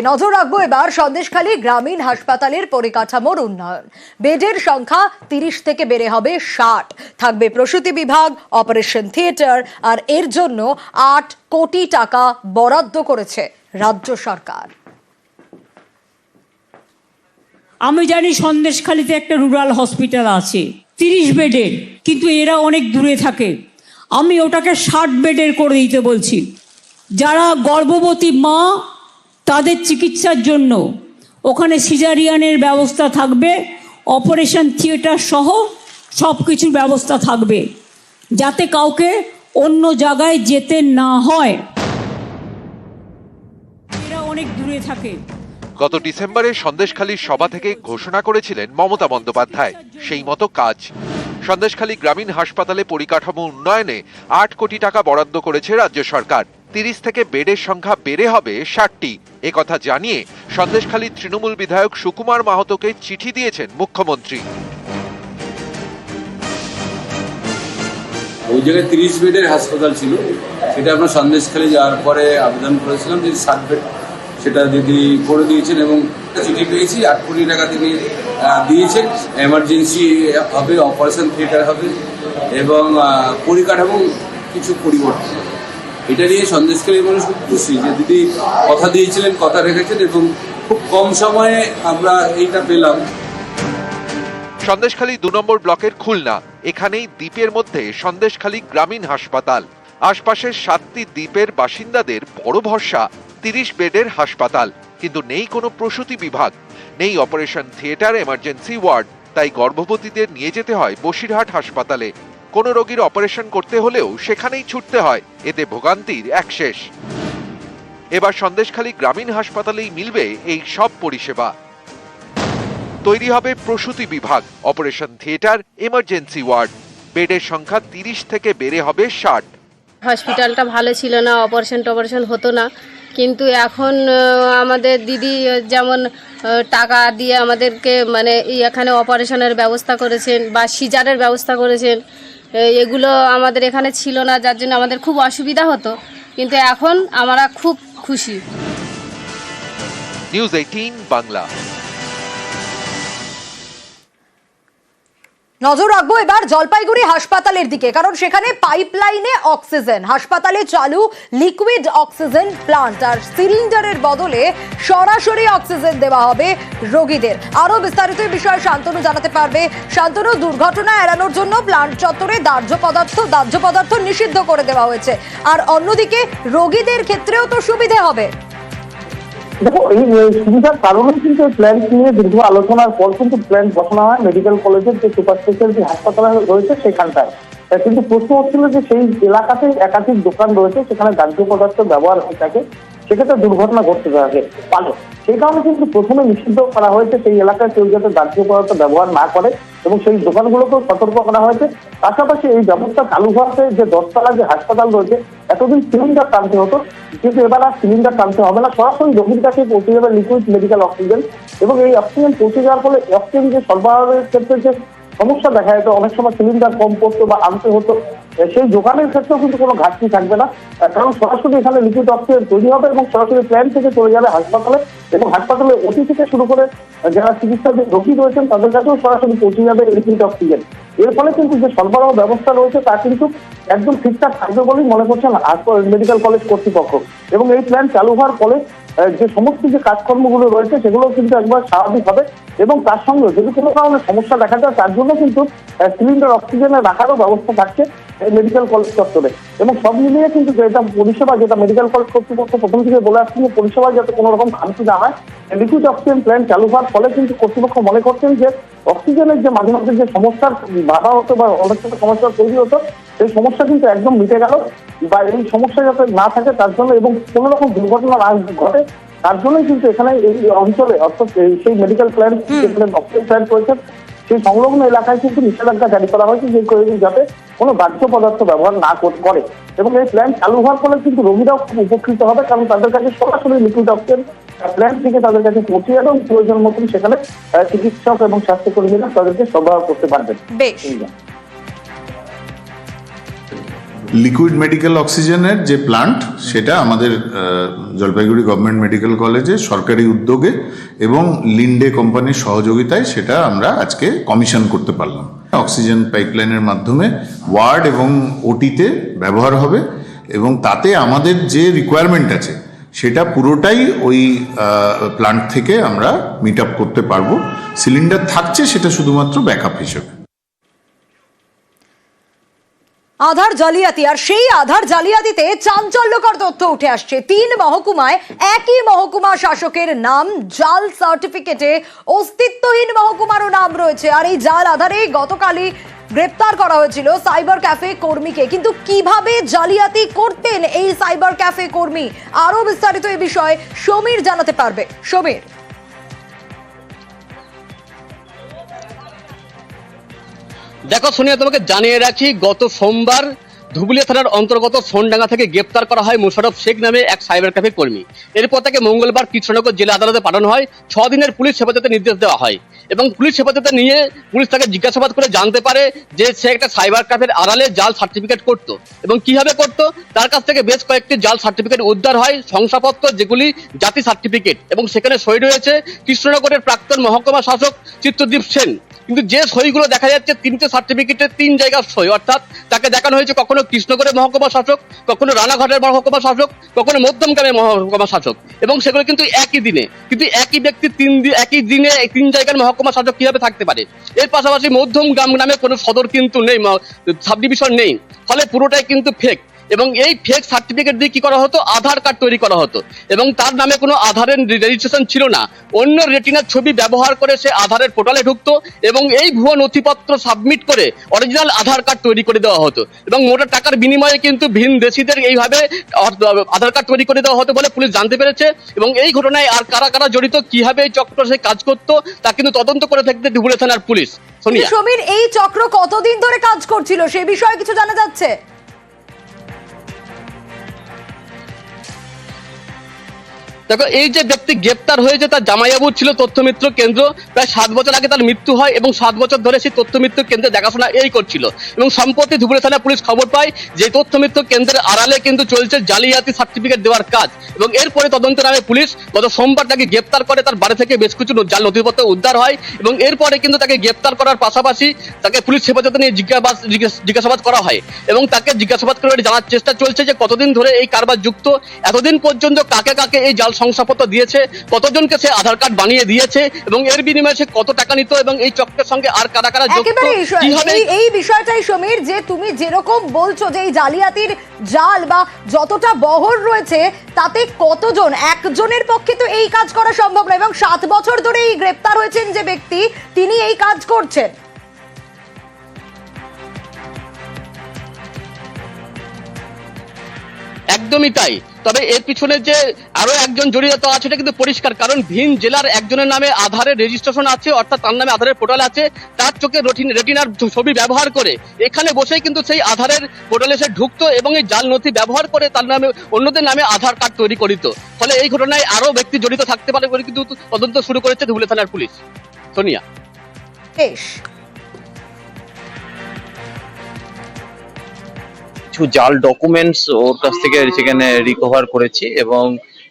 নজর রাখবো এবার সন্দেশখালী গ্রামীণ হাসপাতালের পরিকাঠামোর উন্নয়ন। বেডের সংখ্যা 30 থেকে বেড়ে হবে 60। থাকবে প্রসূতি বিভাগ, অপারেশন থিয়েটার, আর এর জন্য 8 কোটি টাকা বরাদ্দ করেছে রাজ্য সরকার। আমি জানি সন্দেশখালীতে একটা রুরাল হসপিটাল আছে 30 বেডের, কিন্তু এরা অনেক দূরে থাকে। আমি ওটাকে 60 বেডের করে দিতে বলছি। যারা গর্ভবতী মা তাদের চিকিৎসার জন্য ওখানে সিজারিয়ানের ব্যবস্থা থাকবে, অপারেশন থিয়েটার সহ সব কিছুর ব্যবস্থা থাকবে, যাতে কাউকে অন্য জায়গায় যেতে না হয়। এরা অনেক দূরে থাকে। গত ডিসেম্বরে সন্দেশখালীর সভা থেকে ঘোষণা করেছিলেন মমতা বন্দ্যোপাধ্যায়, সেই মতো কাজ। সন্দেশখালী গ্রামীণ হাসপাতালে পরিকাঠামো উন্নয়নে 8 কোটি টাকা বরাদ্দ করেছে রাজ্য সরকার। 30 থেকে বেডের সংখ্যা বেড়ে হবে 60টি। একথা জানিয়ে সন্দেশখালীর তৃণমূল বিধায়ক সুকুমার মাহাতোকে চিঠি দিয়েছেন মুখ্যমন্ত্রী। ওই জায়গায় 30 বেডের হাসপাতাল ছিল, সেটা আমরা সন্দেশখালী যাওয়ার পরে আবেদন করেছিলাম যে 60 বেড সেটা দিদি করে দিয়েছেন এবং চিঠি পেয়েছি। 8 কোটি টাকা তিনি দিয়েছেন। এমার্জেন্সি হবে, অপারেশন থিয়েটার হবে এবং পরিকাঠামো কিছু পরিবর্তন। এটা নিয়ে সন্দেশখালীর মানুষ খুব খুশি যে দিদি কথা দিয়েছিলেন, কথা রেখেছেন এবং খুব কম সময়ে আমরা এইটা পেলাম। সন্দেশখালী 2 নম্বর ব্লকের খুলনা, এখানেই দ্বীপের মধ্যে সন্দেশখালী গ্রামীণ হাসপাতাল। আশপাশের 7টি দ্বীপের বাসিন্দাদের বড় ভরসা 30 বেডের হাসপাতাল, কিন্তু নেই কোনো প্রসূতি বিভাগ, নেই অপারেশন থিয়েটার, এমার্জেন্সি ওয়ার্ড। তাই গর্ভবতীদের নিয়ে যেতে হয় বসিরহাট হাসপাতালে। কোনো রোগীর অপারেশন করতে হলেও সেখানেই ছুটতে হয়, এতে ভোগান্তির একশেষ। এবার সন্দেশখালী গ্রামীণ হাসপাতালেই মিলবে এই সব পরিষেবা। তৈরি হবে প্রসূতি বিভাগ, অপারেশন থিয়েটার, এমার্জেন্সি ওয়ার্ড। বেডের সংখ্যা 30 থেকে বেড়ে হবে 60। হসপিটালটা ভালো ছিল না, অপারেশন হতো না, কিন্তু এখন আমাদের দিদি যেমন টাকা দিয়ে আমাদেরকে মানে এখানে অপারেশনের ব্যবস্থা করেছেন বা সিজারের ব্যবস্থা করেছেন। এগুলো আমাদের এখানে ছিল না, যার জন্য আমাদের খুব অসুবিধা হতো, কিন্তু এখন আমরা খুব খুশি। নিউজ 18 বাংলা। নজর রাখবো এবার জলপাইগুড়ি হাসপাতালের দিকে, কারণ সেখানে পাইপলাইনে অক্সিজেন, হাসপাতালে চালু লিকুইড অক্সিজেন প্লান্ট, আর সিলিন্ডারের বদলে সরাসরি অক্সিজেন দেওয়া হবে রোগীদের। আরো বিস্তারিত বিষয়ে শান্তনু জানাতে পারবে। শান্তনু, দুর্ঘটনা এড়ানোর জন্য প্লান্ট চত্বরে দাহ্য পদার্থ নিষিদ্ধ করে দেওয়া হয়েছে, আর অন্যদিকে রোগীদের ক্ষেত্রেও তো সুবিধে হবে। দেখো, এই সুবিধার কারণে কিন্তু প্ল্যান নিয়ে দীর্ঘ আলোচনার পর কিন্তু প্ল্যান বসানো হয় মেডিকেল কলেজের যে সুপার স্পেশালিটি হাসপাতাল রয়েছে সেখানটায়। কিন্তু প্রশ্ন হচ্ছিল যে সেই এলাকাতে একাধিক দোকান রয়েছে, সেখানে দাহ্য পদার্থ ব্যবহার হয়ে থাকে, সেক্ষেত্রে দুর্ঘটনা ঘটতে পারে। সেই কারণে কিন্তু প্রথমে নিষিদ্ধ করা হয়েছে সেই এলাকায় কেউ যাতে দাহ্য পদার্থ ব্যবহার না করে এবং সেই দোকানগুলোকেও সতর্ক করা হয়েছে। পাশাপাশি এই ব্যবস্থা চালু হওয়াতে যে 10তলা যে হাসপাতাল রয়েছে, এতদিন সিলিন্ডার টানতে হতো, কিন্তু এবার আর সিলিন্ডার টানতে হবে না, সরাসরি রোগীর কাছে পৌঁছে যাবে লিকুইড মেডিকেল অক্সিজেন। এবং এই অক্সিজেন পৌঁছে যাওয়ার ফলে অক্সিজেন যে সরবরাহের ক্ষেত্রে যে সমস্যা দেখা যেত, অনেক সময় সিলিন্ডার কম পড়তো বা আনতে হতো, সেই যোগানের ক্ষেত্রেও কিন্তু কোনো ঘাটতি থাকবে না, কারণ সরাসরি এখানে লিকুইড অক্সিজেন তৈরি হবে এবং সরাসরি প্ল্যান্ট থেকে চলে যাবে হাসপাতালে, এবং হাসপাতালে ওটি থেকে শুরু করে যারা চিকিৎসাধীন রোগী রয়েছেন তাদের কাছেও সরাসরি পৌঁছে যাবে লিকুইড অক্সিজেন। এর ফলে কিন্তু যে সরবরাহ ব্যবস্থা রয়েছে তা কিন্তু একদম ঠিকঠাক থাকবে বলেই মনে করছেন মেডিকেল কলেজ কর্তৃপক্ষ। এবং এই প্ল্যান চালু হওয়ার ফলে যে সমস্ত যে কাজকর্মগুলো রয়েছে সেগুলো কিন্তু একবার স্বাভাবিক হবে, এবং তার সঙ্গে যদি কোনো কারণে সমস্যা দেখা যায় তার জন্য কিন্তু সিলিন্ডার অক্সিজেনের রাখারও ব্যবস্থা থাকছে মেডিকেল কলেজ চত্বরে। এবং সব মিলিয়ে কিন্তু যেটা পরিষেবা, যেটা মেডিকেল কলেজ কর্তৃপক্ষ প্রথম থেকে বলে আসছে, পরিষেবা যাতে কোনো রকম খামতি না হয়, লিকুইড অক্সিজেন প্ল্যান্ট চালু হওয়ার ফলে কিন্তু কর্তৃপক্ষ মনে করছেন যে অক্সিজেনের যে মাঝে মাঝে যে সমস্যার বাধা হতো বা অনেক সমস্যা তৈরি হতো, সেই সমস্যা কিন্তু একদম মিটে গেল, বা এই সমস্যা যাতে না থাকে তার জন্য এবং কোনো রকম দুর্ঘটনা না ঘটে তার জন্যই কিন্তু এখানে এই অঞ্চলে, অর্থাৎ সেই মেডিকেল প্ল্যান্ট যেখানে অক্সিজেন প্ল্যান্ট রয়েছে সেই সংলগ্ন এলাকায় কিন্তু নিষেধাজ্ঞা জারি করা হয়েছে যে যাতে কোনো দাহ্য পদার্থ ব্যবহার না করে। এবং এই প্ল্যান্ট চালু হওয়ার ফলে কিন্তু রোগীরাও খুব উপকৃত হবে, কারণ তাদের কাছে সরাসরি লিকুইড অক্সিজেন প্ল্যান্ট থেকে তাদের কাছে পৌঁছে যাবে এবং প্রয়োজন মতন সেখানে চিকিৎসক এবং স্বাস্থ্যকর্মীরা তাদেরকে সরবরাহ করতে পারবেন। লিকুইড মেডিকেল অক্সিজেনের যে প্লান্ট সেটা আমাদের জলপাইগুড়ি গভর্নমেন্ট মেডিকেল কলেজে সরকারি উদ্যোগে এবং লিন্ডে কোম্পানির সহযোগিতায় সেটা আমরা আজকে কমিশন করতে পারলাম। অক্সিজেন পাইপলাইনের মাধ্যমে ওয়ার্ড এবং ওটিতে ব্যবহার হবে এবং তাতে আমাদের যে রিকোয়ারমেন্ট আছে সেটা পুরোটাই ওই প্লান্ট থেকে আমরা মিট আপ করতে পারবো। সিলিন্ডার থাকছে সেটা শুধুমাত্র ব্যাকআপ হিসেবে। আধার জালিয়াতি, আর সেই আধার জালিয়াতিতে চাঞ্চল্যকর তথ্য উঠে আসছে। 3 মহকুমায় একই মহকুমা শাসকের নাম, জাল সার্টিফিকেটে অস্তিত্বহীন মহকুমারও নাম রয়েছে। আর এই জাল আধারে গতকালই গ্রেপ্তার করা হয়েছিল সাইবার ক্যাফে কর্মীকে। কিন্তু কিভাবে জালিয়াতি করতেন এই সাইবার ক্যাফে কর্মী, আরো বিস্তারিত এই বিষয়ে সমীর জানাতে পারবে। সমীর, দেখো সোনিয়া, তোমাকে জানিয়ে রাখি, গত সোমবার ধুবুলিয়া থানার অন্তর্গত সোনডাঙ্গা থেকে গ্রেপ্তার করা হয় মোশাররফ শেখ নামে এক সাইবার ক্যাফে কর্মী। এরপর তাকে মঙ্গলবার কৃষ্ণনগর জেলা আদালতে পাঠানো হয়। 6 দিনের পুলিশ হেফাজতের নির্দেশ দেওয়া হয় এবং পুলিশ হেফাজতে নিয়ে পুলিশ তাকে জিজ্ঞাসাবাদ করে জানতে পারে যে সে একটা সাইবার ক্যাফের আড়ালে জাল সার্টিফিকেট করতো এবং কিভাবে করতো। তার কাছ থেকে বেশ কয়েকটি জাল সার্টিফিকেট উদ্ধার হয়, শংসাপত্র যেগুলি জাতি সার্টিফিকেট, এবং সেখানে সই রয়েছে কৃষ্ণনগরের প্রাক্তন মহকুমা শাসক চিত্রদীপ সেন। কিন্তু যে সইগুলো দেখা যাচ্ছে 3টে সার্টিফিকেটে 3 জায়গার সই, অর্থাৎ তাকে দেখানো হয়েছে কখনো কৃষ্ণনগরের মহকুমা শাসক, কখনো রানাঘাটের মহকুমা শাসক, কখনো মধ্যমগ্রামের মহকুমা শাসক, এবং সেগুলো কিন্তু একই দিনে। কিন্তু একই ব্যক্তি একই দিনে 3 জায়গার মহকুমা শাসক কিভাবে থাকতে পারে? এর পাশাপাশি মধ্যমগ্রাম নামে কোনো সদর কিন্তু নেই, সাব ডিভিশন নেই, ফলে পুরোটাই কিন্তু ফেক। এবং এই ফেক সার্টিফিকেট দিয়ে কি করা হতো, আধার কার্ড তৈরি করা হতো এবং তার নামে কোনো আধারের রেজিস্ট্রেশন ছিল না। অন্য রেটিনার ছবি ব্যবহার করে সে আধারের পোর্টালে ঢুকতো এবং এই ভুয়ো নথিপত্র সাবমিট করে অরিজিনাল আধার কার্ড তৈরি করে দেওয়া হতো এবং মোটা টাকার বিনিময়ে কিন্তু ভিন দেশিদের এইভাবে আধার কার্ড তৈরি করে দেওয়া হতো বলে পুলিশ জানতে পেরেছে। এবং এই ঘটনায় আর কারা কারা জড়িত, কিভাবে এই চক্র সে কাজ করতো, তা কিন্তু তদন্ত করে থাকতে ধুবুলিয়া থানার পুলিশ। সোনিয়া, সমীর, এই চক্র কতদিন ধরে কাজ করছিল সে বিষয়ে কিছু জানা যাচ্ছে? দেখো, এই যে ব্যক্তি গ্রেপ্তার হয়েছে তার জামাইবাবু ছিল তথ্যমিত্র কেন্দ্র। প্রায় 7 বছর আগে তার মৃত্যু হয় এবং 7 বছর ধরে সেই তথ্যমিত্র কেন্দ্রে দেখাশোনা এই করছিল। এবং সম্প্রতি ধুবুলিয়া থানা পুলিশ খবর পায় যে তথ্যমিত্র কেন্দ্রের আড়ালে কিন্তু চলছে জালিয়াতি সার্টিফিকেট দেওয়ার কাজ। এবং এরপরে তদন্তের নামে পুলিশ গত সোমবার তাকে গ্রেপ্তার করে। তার বাড়ি থেকে বেশ কিছু জাল নথিপত্র উদ্ধার হয় এবং এরপরে কিন্তু তাকে গ্রেপ্তার করার পাশাপাশি তাকে পুলিশ হেফাজতে নিয়ে জিজ্ঞাসাবাদ করা হয় এবং তাকে জিজ্ঞাসাবাদ করে জানার চেষ্টা চলছে যে কতদিন ধরে এই কারবার যুক্ত, এতদিন পর্যন্ত কাকে কাকে এই জাল শংসাপত্র দিয়েছে, কতজনকে সে আধার কার্ড বানিয়ে দিয়েছে এবং এর বিনিময়ে সে কত টাকা নিত এবং এই চক্রের সঙ্গে আর কারা কারা যুক্ত। এই বিষয়টাই সমীর, যে তুমি যেরকম বলছো যে এই জালিয়াতির জাল বা যতটা বহর রয়েছে তাতে কতজন, একজনের পক্ষে তো এই কাজ করা সম্ভব না। এবং 7 বছর ধরে এই গ্রেপ্তার হয়েছেন যে ব্যক্তি, তিনি এই কাজ করছেন। একদমই তাই। তবে এর পিছনে যে আরো একজন জড়িত আছে এটা কিন্তু পরিষ্কার, কারণ ভিন জেলার একজনের নামে আধারের রেজিস্ট্রেশন আছে, অর্থাৎ তার নামে আধারের পোর্টাল আছে, তার চোখে রেটিনার ছবি ব্যবহার করে এখানে বসেই কিন্তু সেই আধারের পোর্টালে সে ঢুকতো এবং এই জাল নথি ব্যবহার করে তার নামে অন্যদের নামে আধার কার্ড তৈরি করিত। ফলে এই ঘটনায় আরো ব্যক্তি জড়িত থাকতে পারে বলে কিন্তু তদন্ত শুরু করেছে ধুবুলিয়া থানার পুলিশ। সোনিয়া, কিছু জাল ডকুমেন্টস ওর কাছ থেকে সেখানে রিকভার করেছি এবং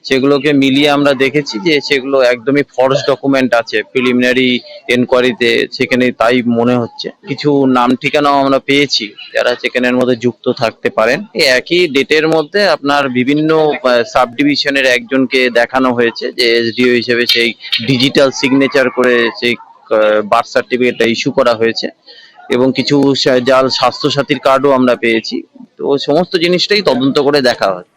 সেগুলোকে মিলিয়ে আমরা দেখেছি যে সেগুলো একদমই ফলস ডকুমেন্ট আছে। প্রিলিমিনারি এনকোয়ারিতে সেখানে তাই মনে হচ্ছে। কিছু নাম ঠিকানাও আমরা পেয়েছি যারা সেখানের মধ্যে যুক্ত থাকতে পারেন। এই একই ডেটের মধ্যে আপনার বিভিন্ন সাব ডিভিশনের একজনকে দেখানো হয়েছে যে এসডিও হিসেবে সেই ডিজিটাল সিগনেচার করে সেই বার্থ সার্টিফিকেটটা ইস্যু করা হয়েছে এবং কিছু জাল স্বাস্থ্যসাথীর কার্ডও আমরা পেয়েছি। তো সমস্ত জিনিসটাই তদন্ত করে দেখা হচ্ছে।